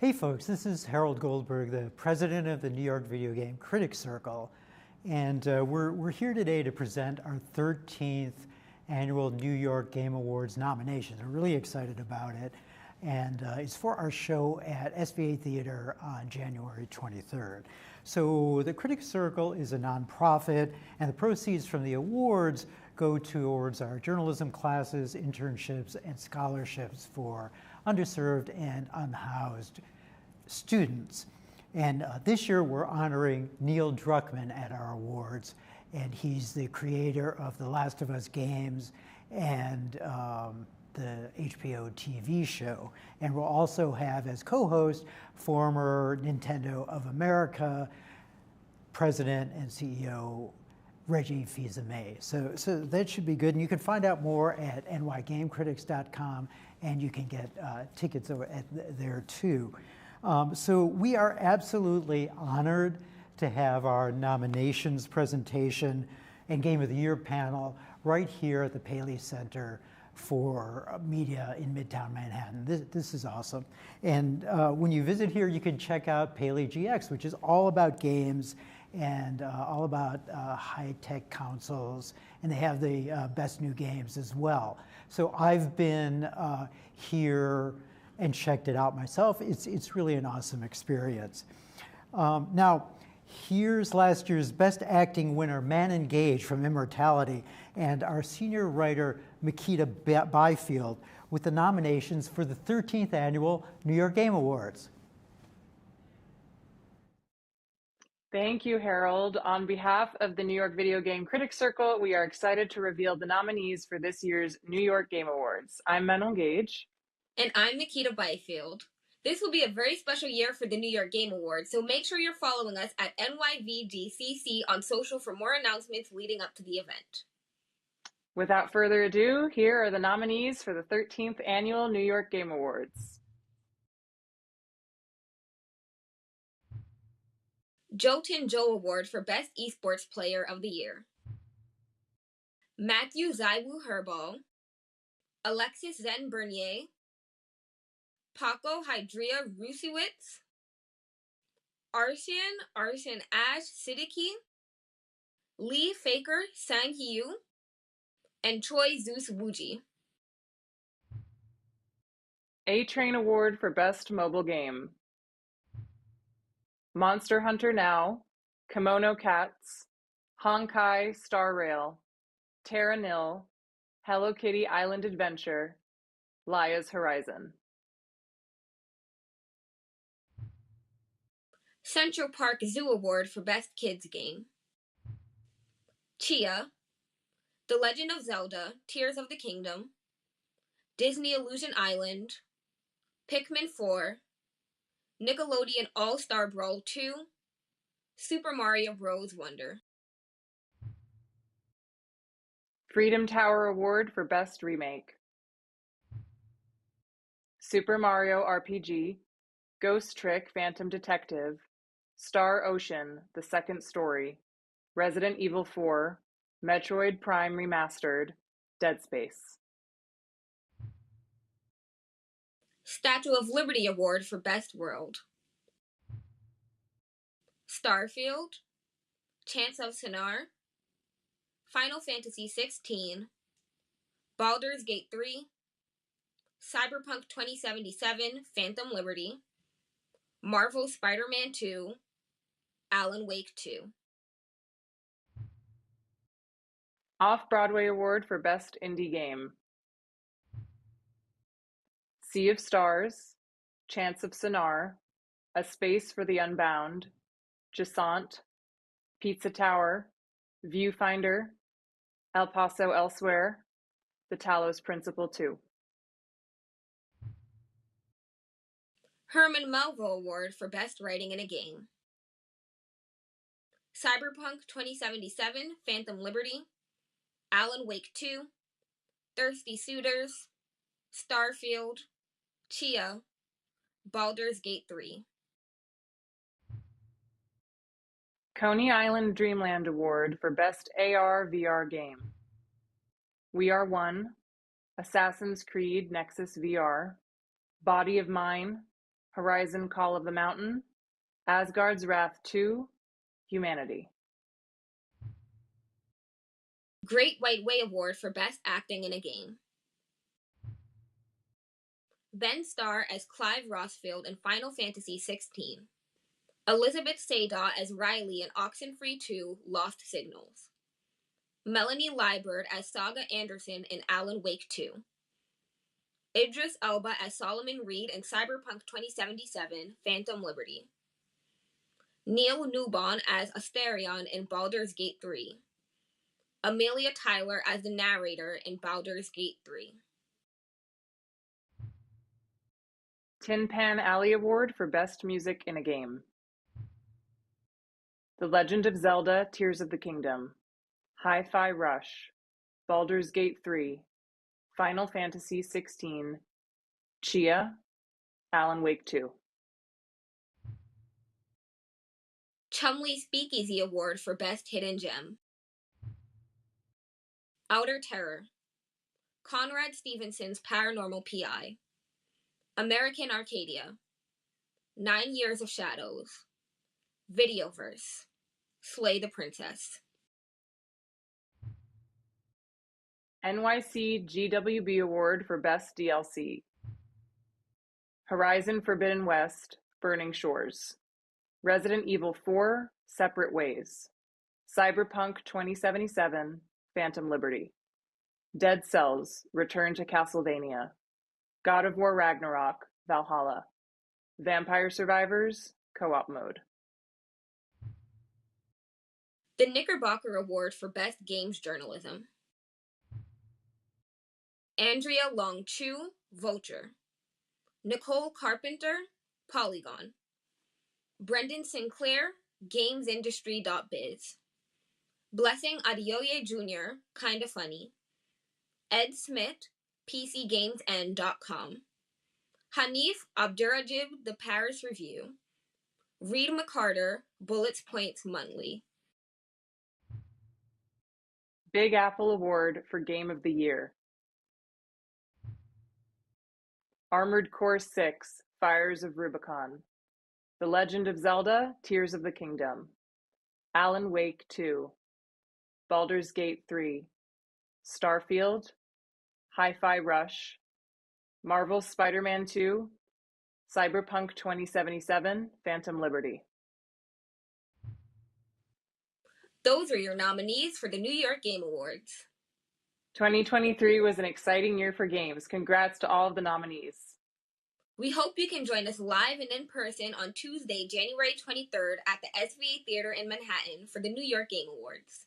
Hey folks, this is Harold Goldberg, the president of the New York Videogame Critics Circle, and we're here today to present our 13th annual New York Game Awards nominations. We're really excited about it, and it's for our show at SVA Theater on January 23rd. So the Critics Circle is a nonprofit, and the proceeds from the awards go towards our journalism classes, internships, and scholarships for underserved and unhoused students. And this year we're honoring Neil Druckmann at our awards, and he's the creator of the Last of Us games and the HBO TV show. And we'll also have as co-host former Nintendo of America president and CEO Reggie Fils-Aimé. So that should be good. And you can find out more at nygamecritics.com, and you can get tickets over there too. So we are absolutely honored to have our nominations presentation and Game of the Year panel right here at the Paley Center for Media in Midtown Manhattan. This is awesome. And when you visit here, you can check out Paley GX, which is all about games and all about high-tech consoles, and they have the best new games as well. So I've been here and checked it out myself. It's really an awesome experience. Now, here's last year's Best Acting winner, Man Engaged from Immortality, and our senior writer, Makita Byfield, with the nominations for the 13th Annual New York Game Awards. Thank you, Harold. On behalf of the New York Video Game Critics Circle, we are excited to reveal the nominees for this year's New York Game Awards. I'm Manon Gage. And I'm Makita Byfield. This will be a very special year for the New York Game Awards, so make sure you're following us at NYVGCC on social for more announcements leading up to the event. Without further ado, here are the nominees for the 13th Annual New York Game Awards. Jotun Joe Award for Best Esports Player of the Year. Matthew Zaiwu Herbal, Alexis Zen Bernier, Paco Hydria Rusiewicz, Arsen Ash Siddiqui, Lee Faker Sang-Hyu, and Choi Zeus Wuji. A-Train Award for Best Mobile Game. Monster Hunter Now, Kimono Cats, Honkai Star Rail, Terra Nil, Hello Kitty Island Adventure, Laya's Horizon. Central Park Zoo Award for Best Kids Game. Chia, The Legend of Zelda, Tears of the Kingdom, Disney Illusion Island, Pikmin 4, Nickelodeon All-Star Brawl 2, Super Mario Bros. Wonder. Freedom Tower Award for Best Remake. Super Mario RPG, Ghost Trick Phantom Detective, Star Ocean, The Second Story, Resident Evil 4, Metroid Prime Remastered, Dead Space. Statue of Liberty Award for Best World. Starfield, Chants of Sennaar, Final Fantasy 16, Baldur's Gate 3, Cyberpunk 2077 Phantom Liberty, Marvel Spider-Man 2, Alan Wake 2. Off-Broadway Award for Best Indie Game. Sea of Stars, Chants of Sennaar, A Space for the Unbound, Jasant, Pizza Tower, Viewfinder, El Paso Elsewhere, The Talos Principle 2. Herman Melville Award for Best Writing in a Game. Cyberpunk 2077 Phantom Liberty, Alan Wake 2, Thirsty Suitors, Starfield, Chia, Baldur's Gate 3. Coney Island Dreamland Award for Best AR/VR Game. We Are One, Assassin's Creed Nexus VR, Body of Mine, Horizon Call of the Mountain, Asgard's Wrath 2, Humanity. Great White Way Award for Best Acting in a Game. Ben Starr as Clive Rossfield in Final Fantasy XVI. Elizabeth Sada as Riley in Oxenfree 2, Lost Signals. Melanie Liebert as Saga Anderson in Alan Wake 2. Idris Elba as Solomon Reed in Cyberpunk 2077, Phantom Liberty. Neil Newbon as Asterion in Baldur's Gate 3. Amelia Tyler as the narrator in Baldur's Gate 3. Tin Pan Alley Award for Best Music in a Game. The Legend of Zelda: Tears of the Kingdom, Hi-Fi Rush, Baldur's Gate 3, Final Fantasy XVI, Chia, Alan Wake 2. Chumley Speakeasy Award for Best Hidden Gem. Outer Terror. Conrad Stevenson's Paranormal PI. American Arcadia. 9 Years of Shadows. Videoverse. Slay the Princess. NYC GWB Award for Best DLC. Horizon Forbidden West, Burning Shores. Resident Evil 4, Separate Ways. Cyberpunk 2077, Phantom Liberty. Dead Cells, Return to Castlevania. God of War Ragnarok, Valhalla. Vampire Survivors, Co-op Mode. The Knickerbocker Award for Best Games Journalism. Andrea Long Chu, Vulture. Nicole Carpenter, Polygon. Brendan Sinclair, GamesIndustry.biz. Blessing Adeoye Jr., Kinda Funny. Ed Smith, PCGamesN.com. Hanif Abdurrajib, The Paris Review. Reed McCarter, Bullets Points Monthly. Big Apple Award for Game of the Year. Armored Core 6, Fires of Rubicon. The Legend of Zelda: Tears of the Kingdom. Alan Wake 2. Baldur's Gate 3. Starfield. Hi-Fi Rush. Marvel's Spider-Man 2. Cyberpunk 2077, Phantom Liberty. Those are your nominees for the New York Game Awards. 2023 was an exciting year for games. Congrats to all of the nominees. We hope you can join us live and in person on Tuesday, January 23rd at the SVA Theater in Manhattan for the New York Game Awards.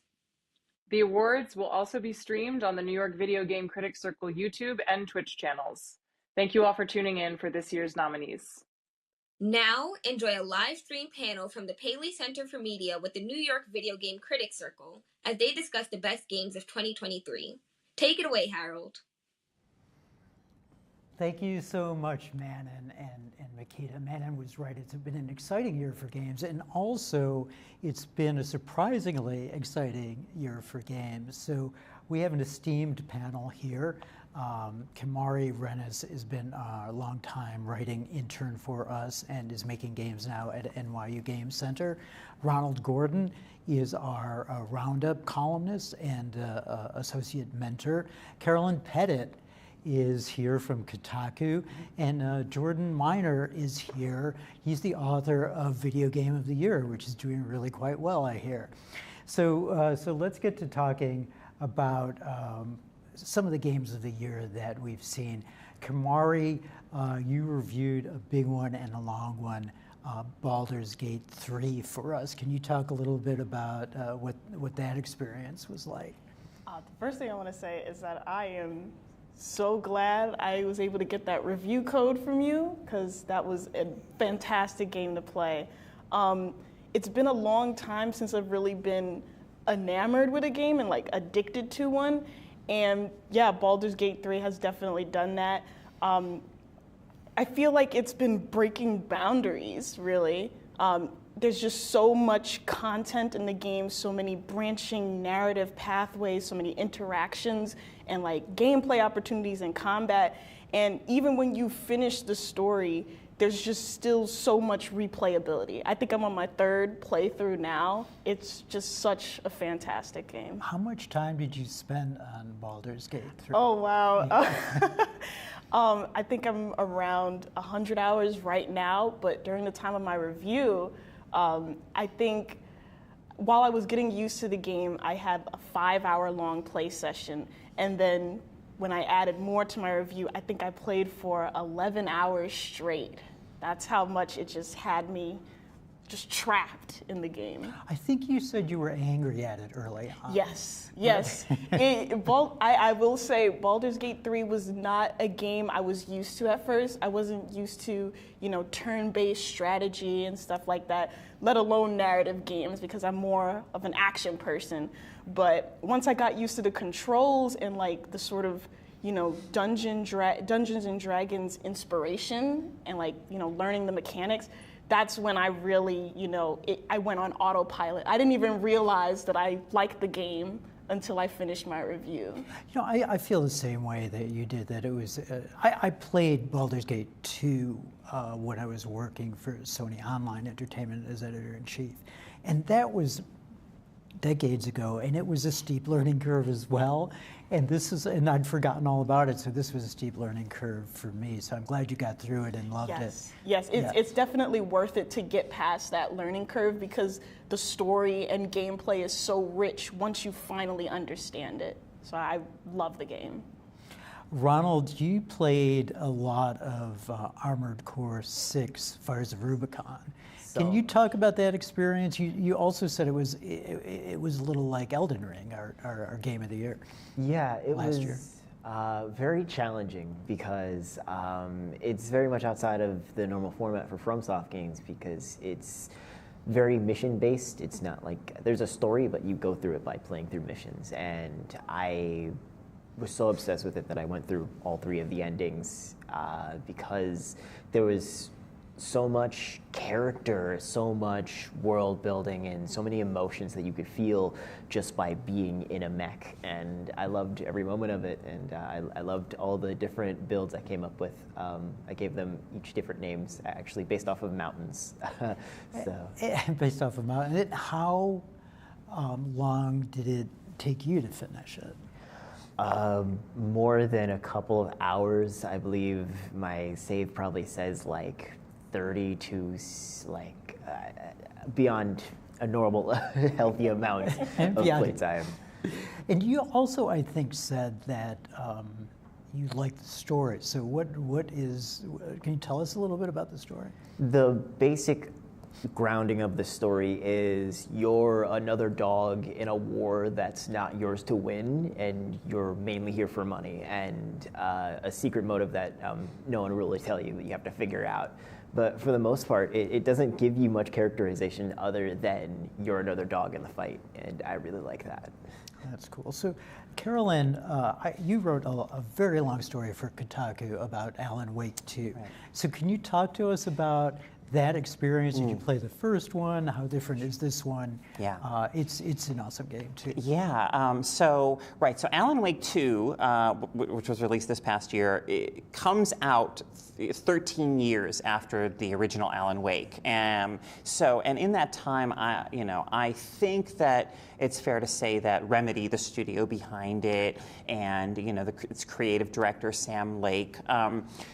The awards will also be streamed on the New York Videogame Critics Circle YouTube and Twitch channels. Thank you all for tuning in for this year's nominees. Now, enjoy a live stream panel from the Paley Center for Media with the New York Videogame Critics Circle as they discuss the best games of 2023. Take it away, Harold. Thank you so much, Manon and Makita. Manon was right. It's been an exciting year for games, and also it's been a surprisingly exciting year for games. So we have an esteemed panel here. Kamari Rennes has been a long-time writing intern for us and is making games now at NYU Game Center. Ronald Gordon is our Roundup columnist and associate mentor. Carolyn Pettit is here from Kotaku, and Jordan Miner is here. He's the author of Video Game of the Year, which is doing really quite well, I hear. So let's get to talking about some of the games of the year that we've seen. Kamari, you reviewed a big one and a long one, Baldur's Gate 3 for us. Can you talk a little bit about what that experience was like? The first thing I want to say is that I am so glad I was able to get that review code from you, because that was a fantastic game to play. It's been a long time since I've really been enamored with a game and like addicted to one. And yeah, Baldur's Gate 3 has definitely done that. I feel like it's been breaking boundaries, really. there's just so much content in the game, so many branching narrative pathways, so many interactions, and like gameplay opportunities and combat. And even when you finish the story, there's just still so much replayability. I think I'm on my 3rd playthrough now. It's just such a fantastic game. How much time did you spend on Baldur's Gate 3? Oh, wow. I think I'm around 100 hours right now, but during the time of my review, I think while I was getting used to the game, I had a 5-hour-long play session, and then when I added more to my review, I think I played for 11 hours straight. That's how much it just had me just trapped in the game. I think you said you were angry at it early on. Yes, yes. I will say Baldur's Gate 3 was not a game I was used to at first. I wasn't used to, turn-based strategy and stuff like that, let alone narrative games, because I'm more of an action person. But once I got used to the controls and like the sort of, Dungeons and Dragons inspiration and like, learning the mechanics, that's when I really, I went on autopilot. I didn't even realize that I liked the game until I finished my review. I feel the same way that you did, that it was, I played Baldur's Gate 2 when I was working for Sony Online Entertainment as editor-in-chief. And that was decades ago, and it was a steep learning curve as well. And I'd forgotten all about it, so this was a steep learning curve for me. So I'm glad you got through it and loved it. Yes, it's definitely worth it to get past that learning curve, because the story and gameplay is so rich once you finally understand it. So I love the game. Ronald, you played a lot of Armored Core 6, Fires of Rubicon. Can you talk about that experience? You also said it was a little like Elden Ring, our game of the year. Yeah, it last was year. Very challenging because it's very much outside of the normal format for FromSoft games, because it's very mission-based. It's not like there's a story, but you go through it by playing through missions. And I was so obsessed with it that I went through all 3 of the endings because there was so much character, so much world building, and so many emotions that you could feel just by being in a mech. And I loved every moment of it, and I loved all the different builds I came up with. I gave them each different names, actually based off of mountains. Based off of mountains. How long did it take you to finish it? More than a couple of hours. I believe my save probably says like 30 to like beyond a normal healthy amount of playtime. And you also, I think, said that you liked the story. So can you tell us a little bit about the story? The basic grounding of the story is you're another dog in a war that's not yours to win, and you're mainly here for money, and a secret motive that no one will really tell you that you have to figure out. But for the most part, it doesn't give you much characterization other than you're another dog in the fight, and I really like that. That's cool. So, Carolyn, you wrote a very long story for Kotaku about Alan Wake 2. Right. So can you talk to us about that experience? Did you play the first one? How different is this one? Yeah. It's an awesome game, too. Yeah. So Alan Wake 2, which was released this past year, it comes out 13 years after the original Alan Wake. And in that time, I think that it's fair to say that Remedy, the studio behind it, and its creative director Sam Lake,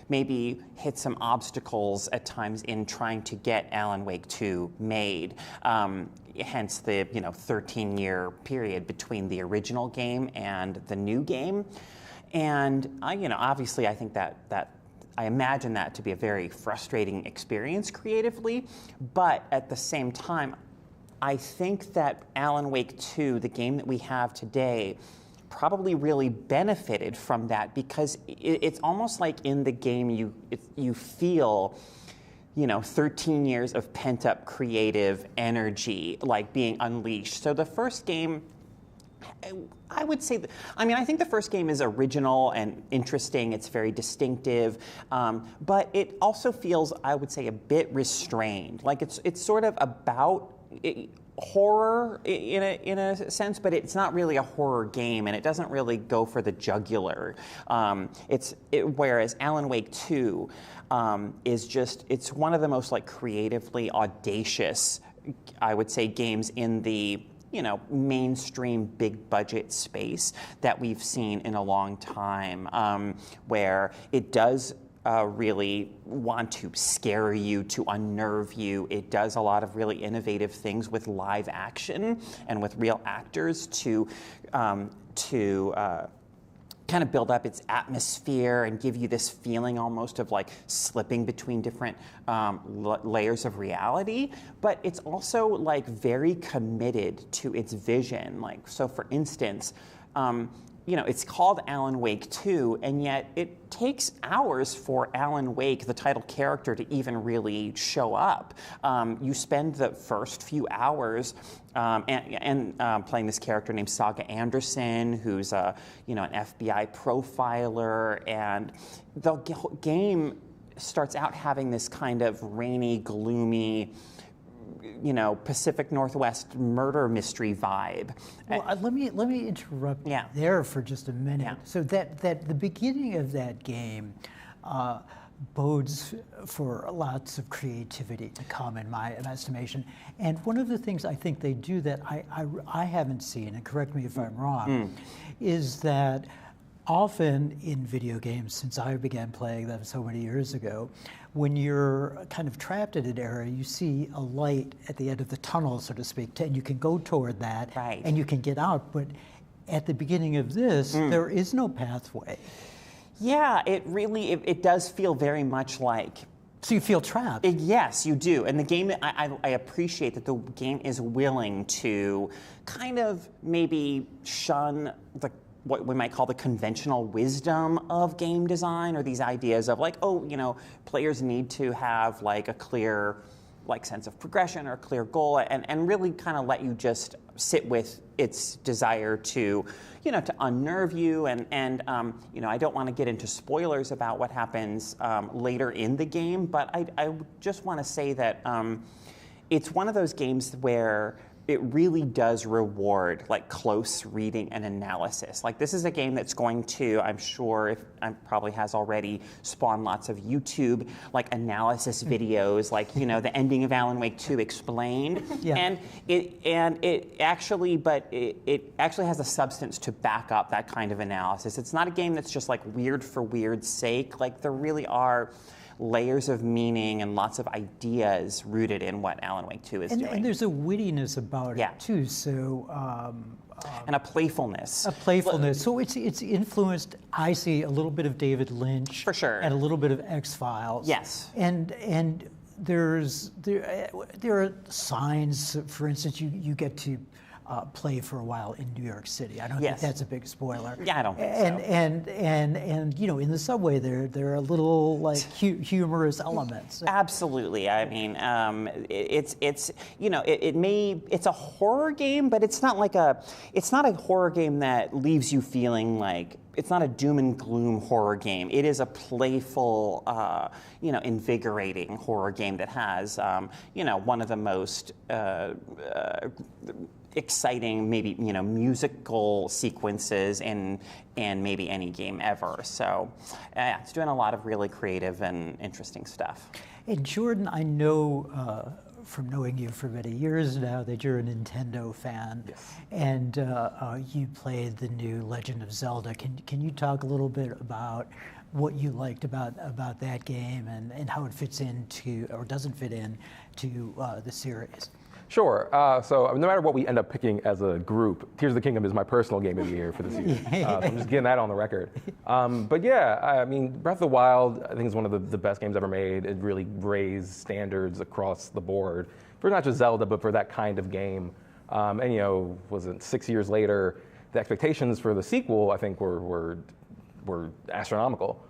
maybe hit some obstacles at times in trying to get Alan Wake 2 made. Hence the 13-year period between the original game and the new game. And obviously, I think that I imagine that to be a very frustrating experience creatively, but at the same time, I think that Alan Wake 2, the game that we have today, probably really benefited from that, because it's almost like in the game you feel 13 years of pent-up creative energy like being unleashed. So the first game I would say that, I mean, I think the first game is original and interesting. It's very distinctive, but it also feels, I would say, a bit restrained. Like it's sort of about horror in a sense, but it's not really a horror game, and it doesn't really go for the jugular. Whereas Alan Wake 2 is just, it's one of the most like creatively audacious, I would say, games in the mainstream big budget space that we've seen in a long time, where it does really want to scare you, to unnerve you. It does a lot of really innovative things with live action and with real actors to kind of build up its atmosphere and give you this feeling almost of like slipping between different layers of reality. But it's also like very committed to its vision. Like, so for instance, it's called Alan Wake 2, and yet it takes hours for Alan Wake, the title character, to even really show up. You spend the first few hours playing this character named Saga Anderson, who's an FBI profiler, and the game starts out having this kind of rainy, gloomy, Pacific Northwest murder mystery vibe. Well, let me interrupt there for just a minute. Yeah. So that the beginning of that game bodes for lots of creativity to come, in my estimation. And one of the things I think they do that I haven't seen, and correct me if I'm wrong, is that often in video games, since I began playing them so many years ago, when you're kind of trapped in an area, you see a light at the end of the tunnel, so to speak, and you can go toward that, right, and you can get out. But at the beginning of this, there is no pathway. Yeah, it does feel very much like... So you feel trapped. Yes, you do. And the game, I appreciate that the game is willing to kind of maybe shun what we might call the conventional wisdom of game design, or these ideas of like, players need to have like a clear sense of progression or a clear goal, and really kind of let you just sit with its desire to unnerve you. And I don't want to get into spoilers about what happens later in the game, but I just want to say that it's one of those games where it really does reward like close reading and analysis. Like, this is a game that's going to, I'm sure, probably has already spawned lots of YouTube like analysis videos, like the ending of Alan Wake 2 explained. Yeah. And it actually has a substance to back up that kind of analysis. It's not a game that's just like weird for weird's sake. Like, there really are layers of meaning and lots of ideas rooted in what Alan Wake 2 is doing. And there's a wittiness about Yeah. it too. So and a playfulness. So it's influenced, I see, a little bit of David Lynch, For sure. and a little bit of X-Files. Yes. And there are signs. For instance, you get to play for a while in New York City. I don't think Yes. that's a big spoiler. Yeah, I don't think so. And in the subway there are little like humorous elements. Absolutely. I mean, it's a horror game, but it's not a horror game that leaves you feeling like, it's not a doom and gloom horror game. It is a playful, invigorating horror game that has, one of the most exciting, maybe musical sequences in maybe any game ever. So, it's doing a lot of really creative and interesting stuff. And Jordan, I know from knowing you for many years now that you're a Nintendo fan. Yes. And you played the new Legend of Zelda. Can you talk a little bit about what you liked about that game and how it fits into, or doesn't fit in, to the series? Sure. So no matter what we end up picking as a group, Tears of the Kingdom is my personal game of the year for this year. So I'm just getting that on the record. But yeah, I mean, Breath of the Wild, I think, is one of the best games ever made. It really raised standards across the board for not just Zelda, but for that kind of game. And was it 6 years later, the expectations for the sequel, I think, were astronomical.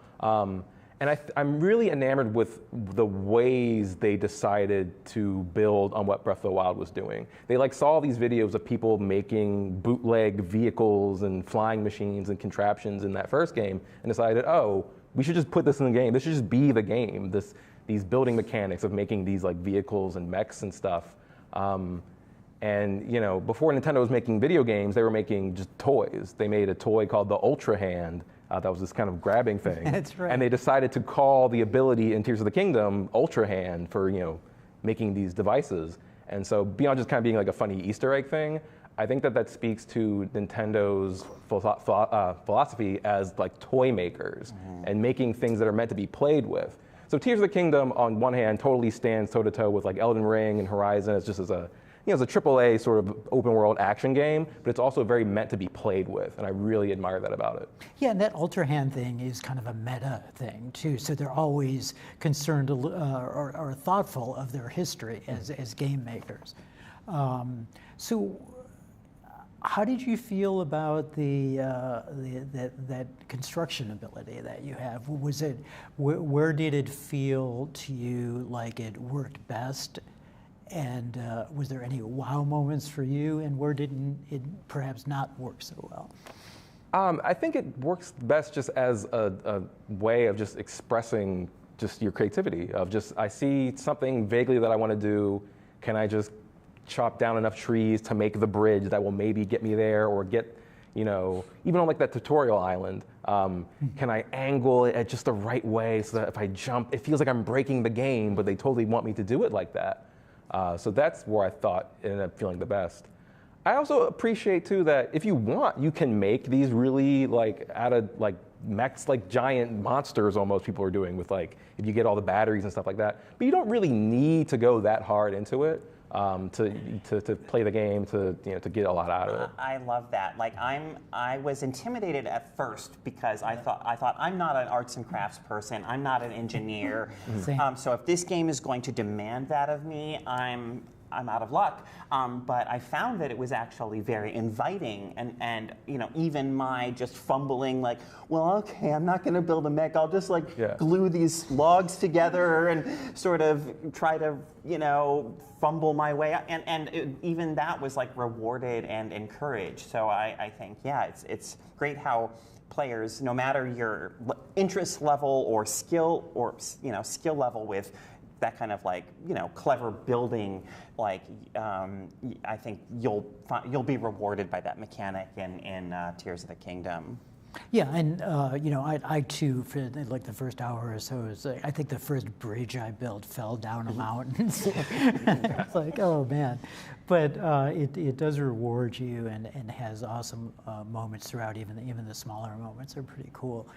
And I'm really enamored with the ways they decided to build on what Breath of the Wild was doing. They like saw these videos of people making bootleg vehicles and flying machines and contraptions in that first game and decided, oh, we should just put this in the game. This should just be the game. These building mechanics of making these like vehicles and mechs and stuff. And you know, before Nintendo was making video games, they were making just toys. They made a toy called the Ultra Hand. That was this kind of grabbing thing. That's right. And they decided to call the ability in Tears of the Kingdom Ultra Hand for, you know, making these devices. And so beyond just kind of being like a funny Easter egg thing, I think that speaks to Nintendo's philosophy as like toy makers and making things that are meant to be played with. So Tears of the Kingdom, on one hand, totally stands toe-to-toe with like Elden Ring and Horizon as just as a, you know, it's a AAA sort of open world action game, but it's also very meant to be played with, and I really admire that about it. Yeah, and that Ultra Hand thing is kind of a meta thing too. So they're always concerned or thoughtful of their history as game makers. So, how did you feel about that construction ability that you have? Was it where did it feel to you like it worked best? And was there any wow moments for you, and where didn't it perhaps not work so well? I think it works best just as a way of just expressing just your creativity, of just, I see something vaguely that I want to do, can I just chop down enough trees to make the bridge that will maybe get me there, or get, you know, even on like that tutorial island, can I angle it at just the right way so that if I jump, it feels like I'm breaking the game, but they totally want me to do it like that. So that's where I thought it ended up feeling the best. I also appreciate too that if you want, you can make these really like out of like mechs, like giant monsters almost people are doing with like, if you get all the batteries and stuff like that. But you don't really need to go that hard into it to play the game, to, you know, to get a lot out of it. I love that. Like I was intimidated at first because I thought I'm not an arts and crafts person. I'm not an engineer. So if this game is going to demand that of me, I'm out of luck. But I found that it was actually very inviting, and you know, even my just fumbling, like, well, okay, I'm not going to build a mech. I'll just like glue these logs together and sort of try to, you know, fumble my way out. And even that was like rewarded and encouraged. So I think, yeah, it's great how players, no matter your interest level or skill level with that kind of like, you know, clever building, like I think you'll be rewarded by that mechanic in Tears of the Kingdom. Yeah, and you know, I too, for like the first hour or so, I think the first bridge I built fell down a mountain. It's like, oh man, but it does reward you and has awesome moments throughout. Even the smaller moments are pretty cool.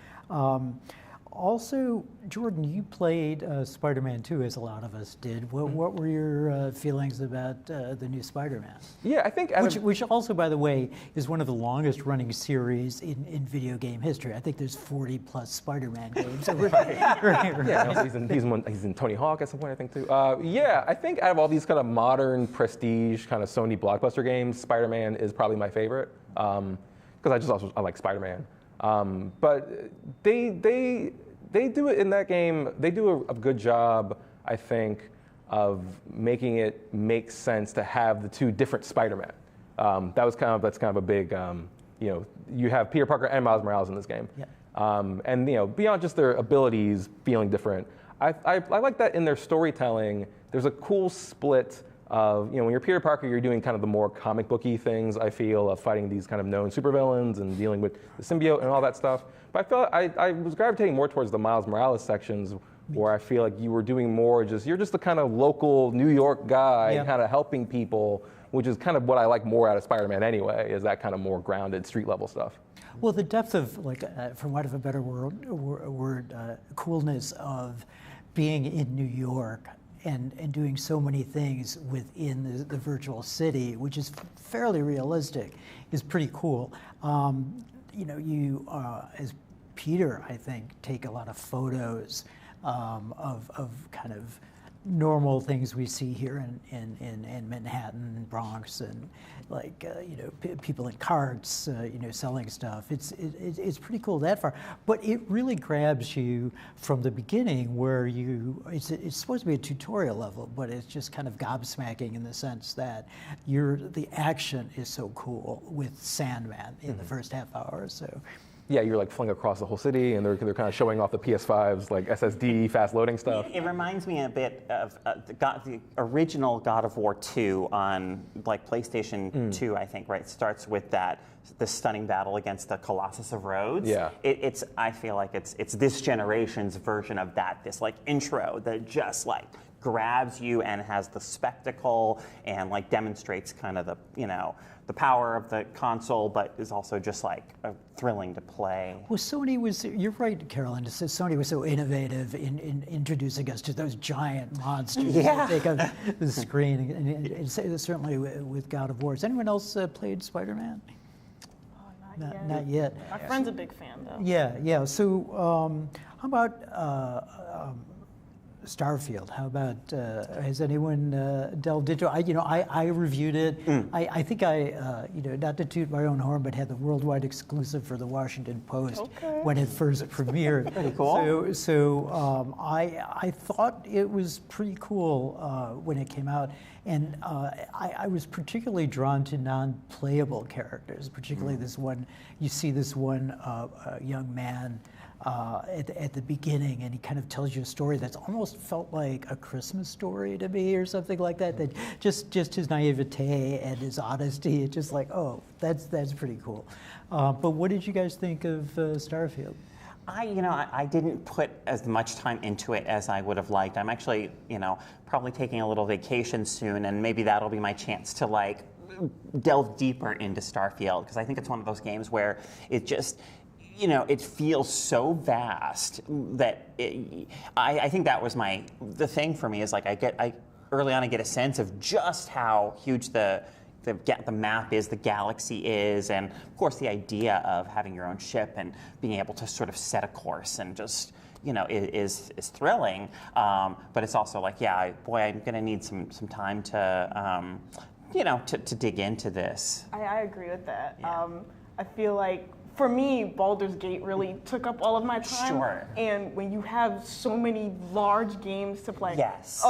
Also, Jordan, you played Spider-Man 2, as a lot of us did. What were your feelings about the new Spider-Man? Yeah, I think... Which also, by the way, is one of the longest-running series in video game history. I think there's 40-plus Spider-Man games. Right. Yeah, he's in Tony Hawk at some point, I think, too. Yeah, I think out of all these kind of modern, prestige, kind of Sony blockbuster games, Spider-Man is probably my favorite, because I like Spider-Man. But they do it in that game. They do a good job, I think, of making it make sense to have the two different Spider-Man. That's kind of a big, you know, you have Peter Parker and Miles Morales in this game. Yeah. And you know, beyond just their abilities feeling different, I like that in their storytelling. There's a cool split of, you know, when you're Peter Parker, you're doing kind of the more comic booky things, I feel, of fighting these kind of known supervillains and dealing with the symbiote and all that stuff. But I felt I was gravitating more towards the Miles Morales sections, where I feel like you were doing more you're just the kind of local New York guy, kind of helping people, which is kind of what I like more out of Spider-Man anyway, is that kind of more grounded street level stuff. Well, the depth of, like, for want of a better word, coolness of being in New York and doing so many things within the virtual city, which is fairly realistic, is pretty cool. You know, you, as Peter, I think, take a lot of photos of kind of normal things we see here in Manhattan and Bronx, and like people in carts, selling stuff. It's pretty cool that far, but it really grabs you from the beginning, where it's supposed to be a tutorial level, but it's just kind of gobsmacking in the sense that the action is so cool with Sandman in the first half hour. So. Yeah, you're like flung across the whole city, and they're kind of showing off the PS5's like SSD fast loading stuff. It reminds me a bit of the original God of War 2 on like PlayStation 2, I think. Right, it starts with the stunning battle against the Colossus of Rhodes. Yeah, I feel like it's this generation's version of that. This like intro that just like grabs you and has the spectacle and like demonstrates kind of the power of the console, but is also just like thrilling to play. Well, you're right, Carolyn, Sony was so innovative in introducing us to those giant monsters that take up the screen, and certainly with God of War. Has anyone else played Spider-Man? Not yet. My friend's a big fan, though. Yeah. So how about Starfield? How about, has anyone delved into it? I reviewed it. I think not to toot my own horn, but had the worldwide exclusive for the Washington Post when it first premiered. Pretty cool. So I thought it was pretty cool when it came out. And I was particularly drawn to non-playable characters, particularly this one. You see this one young man at the beginning, and he kind of tells you a story that's almost felt like a Christmas story to me, or something like that. That just his naivete and his honesty. It's just like, oh, that's pretty cool. But what did you guys think of Starfield? I didn't put as much time into it as I would have liked. I'm actually, probably taking a little vacation soon, and maybe that'll be my chance to like delve deeper into Starfield, because I think it's one of those games where it just, it feels so vast that I think that was the thing for me, is like early on I get a sense of just how huge the map is, the galaxy is, and of course the idea of having your own ship and being able to sort of set a course and just is thrilling. But it's also like, I'm gonna need some time to to dig into this. I agree with that. Yeah. I feel like, for me, Baldur's Gate really took up all of my time. Sure. And when you have so many large games to play. Yes.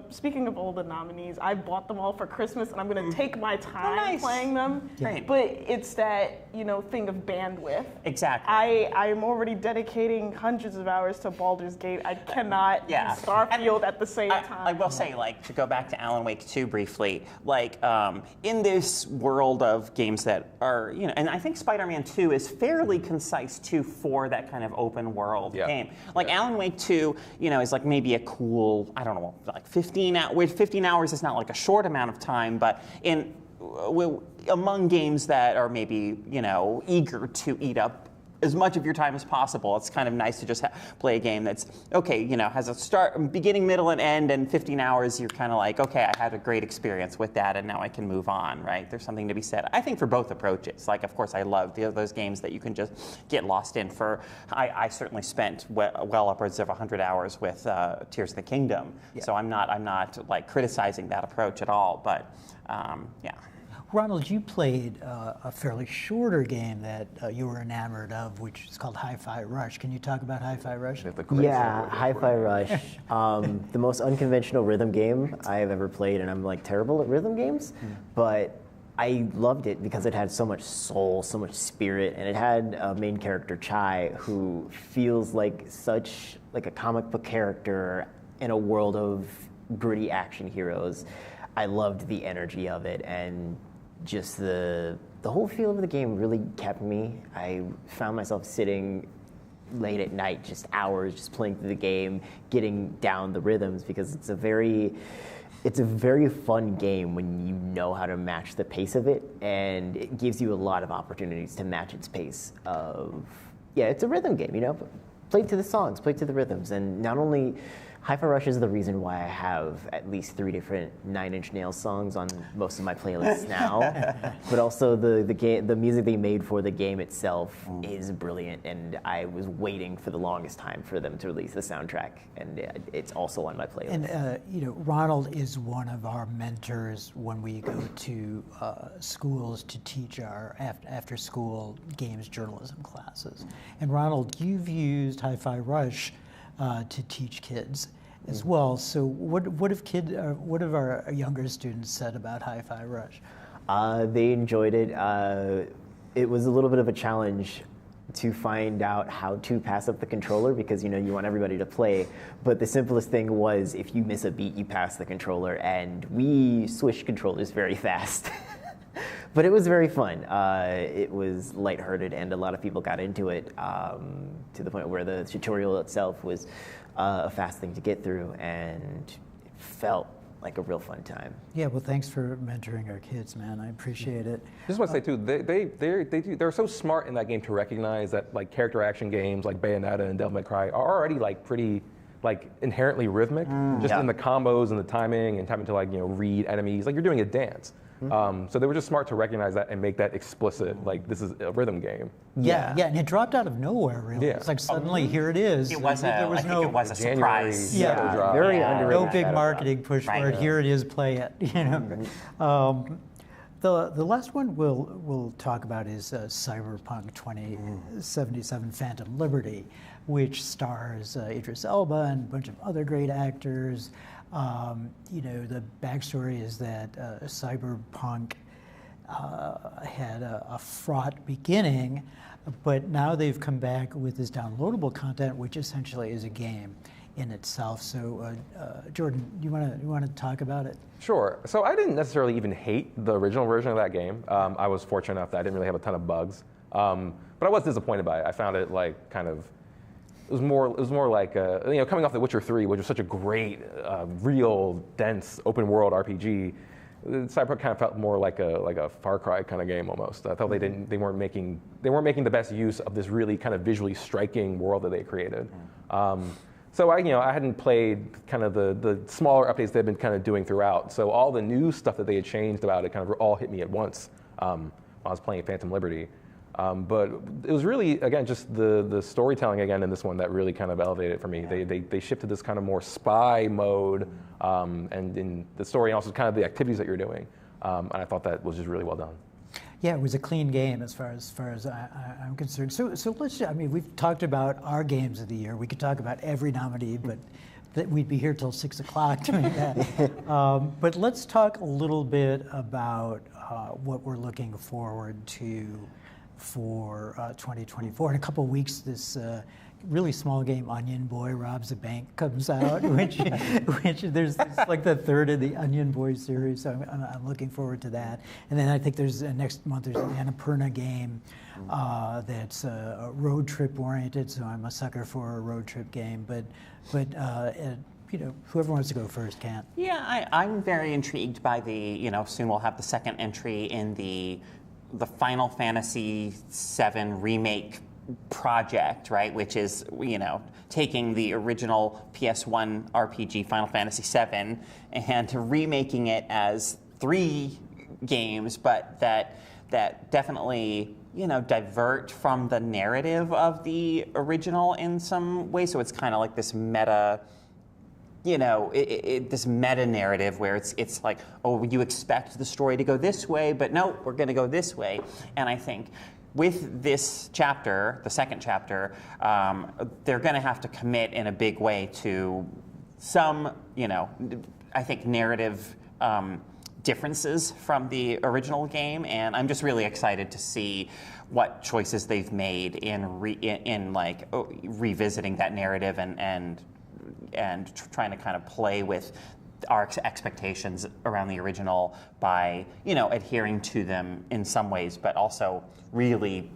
Speaking of all the nominees, I bought them all for Christmas, and I'm going to take my time playing them. Great. But it's that, thing of bandwidth. Exactly. I am already dedicating hundreds of hours to Baldur's Gate. I cannot do Starfield at the same time. I will say, like, to go back to Alan Wake 2 briefly, like, in this world of games that are, and I think Spider-Man 2 is fairly concise too for that kind of open world game. Like Alan Wake 2, is like maybe a cool, I don't know, like 15 hours. 15 hours is not like a short amount of time, but among games that are maybe, eager to eat up as much of your time as possible, it's kind of nice to just play a game that's, has a beginning, middle, and end, and 15 hours, you're kind of like, okay, I had a great experience with that, and now I can move on, right? There's something to be said, I think, for both approaches. Like, of course, I love those games that you can just get lost in for, I certainly spent well upwards of 100 hours with Tears of the Kingdom, so I'm not like criticizing that approach at all, but yeah. Ronald, you played a fairly shorter game that you were enamored of, which is called Hi-Fi Rush. Can you talk about Hi-Fi Rush? Yeah, Hi-Fi Rush. The most unconventional rhythm game I have ever played, and I'm like terrible at rhythm games, but I loved it because it had so much soul, so much spirit, and it had a main character, Chai, who feels like such like a comic book character in a world of gritty action heroes. I loved the energy of it, and just the whole feel of the game really kept me. I found myself sitting late at night, just hours, just playing through the game, getting down the rhythms, because it's a very fun game when you know how to match the pace of it, and it gives you a lot of opportunities to match its pace of, it's a rhythm game, play to the songs, play to the rhythms, and not only Hi-Fi Rush is the reason why I have at least 3 different Nine Inch Nails songs on most of my playlists now. But also the music they made for the game itself is brilliant, and I was waiting for the longest time for them to release the soundtrack, and it's also on my playlist. And you know, Ronald is one of our mentors when we go to schools to teach our after-school games journalism classes. And Ronald, you've used Hi-Fi Rush to teach kids as well. So what have our younger students said about Hi-Fi Rush? They enjoyed it. It was a little bit of a challenge to find out how to pass up the controller because, you know, you want everybody to play. But the simplest thing was if you miss a beat, you pass the controller, and we switched controllers very fast. But it was very fun. It was lighthearted, and a lot of people got into it to the point where the tutorial itself was a fast thing to get through, and it felt like a real fun time. Yeah, well, thanks for mentoring our kids, man. I appreciate it. Just want to say too, they're so smart in that game to recognize that like character action games like Bayonetta and Devil May Cry are already like pretty like inherently rhythmic, just in the combos and the timing and having to like, you know, read enemies like you're doing a dance. So they were just smart to recognize that and make that explicit, like this is a rhythm game. Yeah, and it dropped out of nowhere, really. Yeah. It's like suddenly here it is. It was there was I think it was a surprise. Yeah, drop. Very Yeah. underrated. no big shadow marketing drop. push for Right. it. Here it is, play it. You know. The last one we'll talk about is Cyberpunk 2077: Phantom Liberty, which stars Idris Elba and a bunch of other great actors. You know, the backstory is that Cyberpunk had a fraught beginning, but now they've come back with this downloadable content, which essentially is a game in itself. So, Jordan, you want to talk about it? Sure. So I didn't necessarily even hate the original version of that game. I was fortunate enough that I didn't really have a ton of bugs, but I was disappointed by it. I found it like kind of. It was more like you know, coming off The Witcher 3, which was such a great, real dense open world RPG. Cyberpunk kind of felt more like a Far Cry kind of game almost. I thought they weren't making the best use of this really kind of visually striking world that they created. So I hadn't played kind of the smaller updates they've been kind of doing throughout. So all the new stuff that they had changed about it kind of all hit me at once while I was playing Phantom Liberty. But it was really, again, just the storytelling again in this one that really kind of elevated it for me. Yeah. They shifted this kind of more spy mode, and in the story and also kind of the activities that you're doing. And I thought that was just really well done. Yeah, it was a clean game as far as I'm concerned. So let's. I mean, we've talked about our games of the year. We could talk about every nominee, but we'd be here till 6 o'clock doing that. But let's talk a little bit about what we're looking forward to for 2024. In a couple of weeks, this really small game, Onion Boy Robs a Bank, comes out, which there's like the third of the Onion Boy series. So I'm looking forward to that. And then I think there's next month there's an Annapurna game that's road trip oriented. So I'm a sucker for a road trip game. But you know, whoever wants to go first can. Yeah, I'm very intrigued by the, you know, soon we'll have the second entry in the Final Fantasy VII remake project, right? Which is, you know, taking the original PS1 RPG Final Fantasy VII and remaking it as 3 games, but that definitely, you know, divert from the narrative of the original in some way. So it's kind of like this meta. You know, this meta narrative where it's like, oh, you expect the story to go this way, but no, we're going to go this way. And I think with this chapter, the second chapter, they're going to have to commit in a big way to some, you know, I think narrative differences from the original game. And I'm just really excited to see what choices they've made in revisiting that narrative and trying to kind of play with our expectations around the original by, you know, adhering to them in some ways, but also really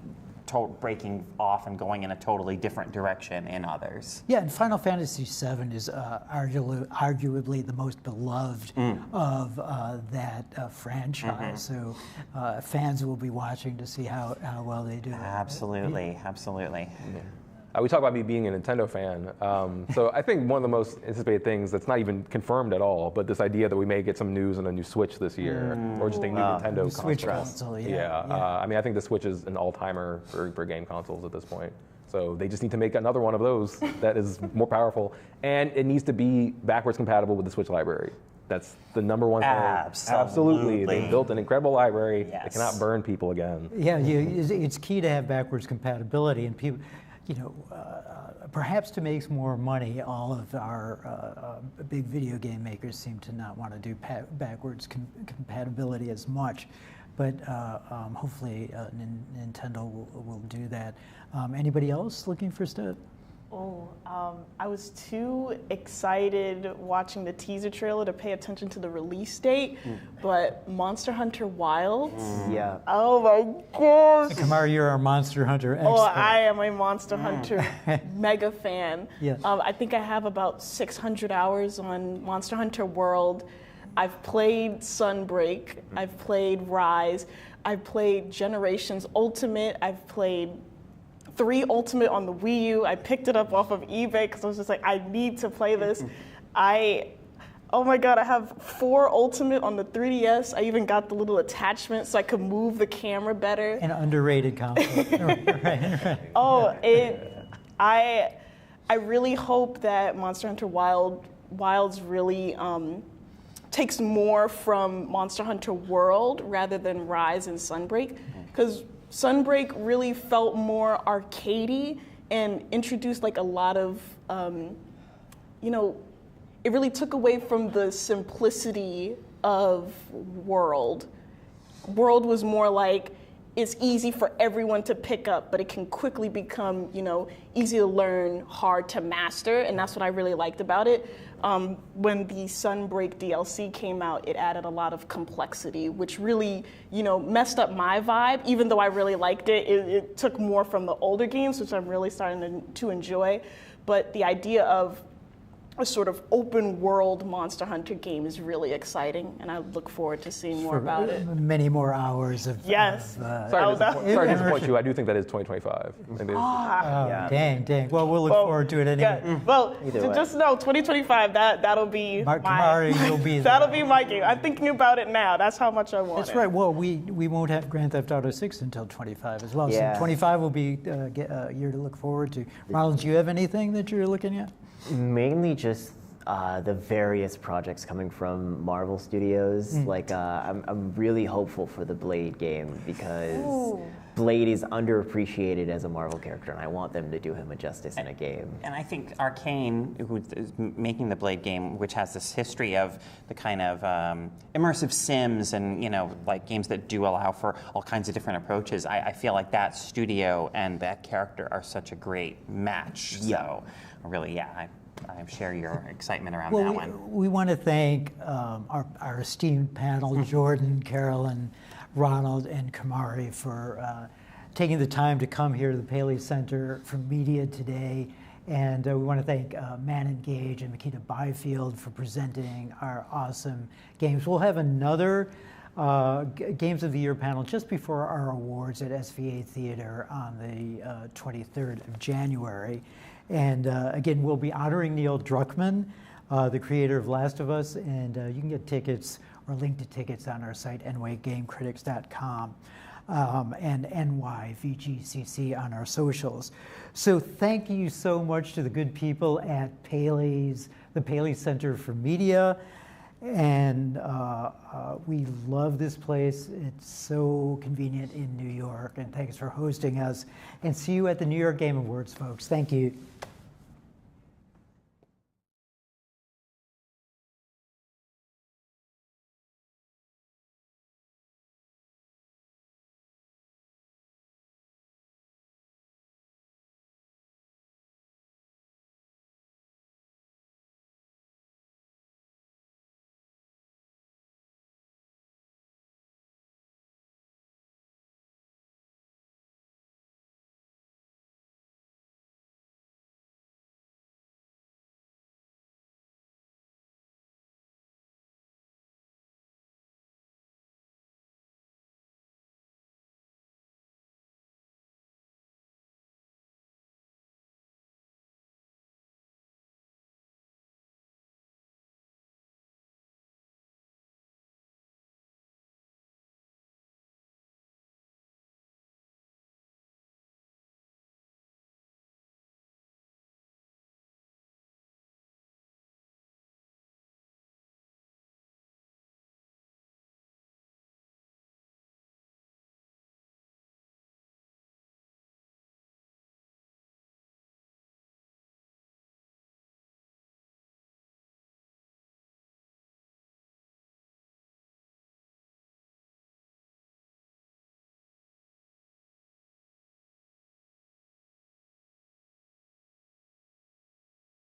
breaking off and going in a totally different direction in others. Yeah, and Final Fantasy VII is arguably the most beloved of that franchise. So fans will be watching to see how well they do. Absolutely, absolutely. We talk about me being a Nintendo fan. So I think one of the most anticipated things that's not even confirmed at all, but this idea that we may get some news on a new Switch this year, or just a new Nintendo console. Switch console, yeah. I mean, I think the Switch is an all-timer for game consoles at this point. So they just need to make another one of those that is more powerful, and it needs to be backwards compatible with the Switch library. That's the number one thing. Absolutely. They built an incredible library. Yes. They cannot burn people again. Yeah, it's key to have backwards compatibility, and people, perhaps to make more money, all of our big video game makers seem to not want to do backwards compatibility as much. But hopefully Nintendo will do that. Anybody else looking for stuff? I was too excited watching the teaser trailer to pay attention to the release date, but Monster Hunter Wilds. Yeah. Oh my gosh. Kamara, you're our Monster Hunter expert. Oh, I am a Monster Hunter mega fan. Yes. I think I have about 600 hours on Monster Hunter World. I've played Sunbreak. I've played Rise. I've played Generations Ultimate. I've played 3 Ultimate on the Wii U. I picked it up off of eBay because I was just like, I need to play this. Oh my God, I have 4 Ultimate on the 3DS. I even got the little attachment so I could move the camera better. An underrated console. right. Oh, I really hope that Monster Hunter Wilds really takes more from Monster Hunter World rather than Rise and Sunbreak, because Sunbreak really felt more arcadey and introduced like a lot of, it really took away from the simplicity of World. World was more like, it's easy for everyone to pick up, but it can quickly become, easy to learn, hard to master, and that's what I really liked about it. When the Sunbreak DLC came out, it added a lot of complexity, which really, messed up my vibe. Even though I really liked it, it took more from the older games, which I'm really starting to enjoy. But the idea of a sort of open world Monster Hunter game is really exciting, and I look forward to seeing more about it. Many more hours of Yes. Sorry to disappoint you. I do think that is 2025. Dang. Well, we'll look forward to it anyway. Yeah. Well, just know 2025. That'll be Kamari, you'll be there. That'll be my game. I'm thinking about it now. That's how much I want. That's right. Well, we won't have Grand Theft Auto 6 until 25 as well. Yeah. So 25 will be a year to look forward to. Ronald, do you have anything that you're looking at? Mainly just the various projects coming from Marvel Studios. Like, I'm really hopeful for the Blade game because Blade is underappreciated as a Marvel character, and I want them to do him a justice in a game. And I think Arcane, who is making the Blade game, which has this history of the kind of immersive sims and like games that do allow for all kinds of different approaches, I feel like that studio and that character are such a great match. So really, I share your excitement around that one. We want to thank our esteemed panel, Jordan, Carolyn, Ronald, and Kamari, for taking the time to come here to the Paley Center for Media today. And we want to thank Manon Gage and Makita Byfield for presenting our awesome games. We'll have another Games of the Year panel just before our awards at SVA Theater on the 23rd of January. And again, we'll be honoring Neil Druckmann, the creator of Last of Us, and you can get tickets or link to tickets on our site, nygamecritics.com, and NYVGCC on our socials. So thank you so much to the good people at the Paley Center for Media. And we love this place. It's so convenient in New York. And thanks for hosting us. And see you at the New York Game Awards, folks. Thank you.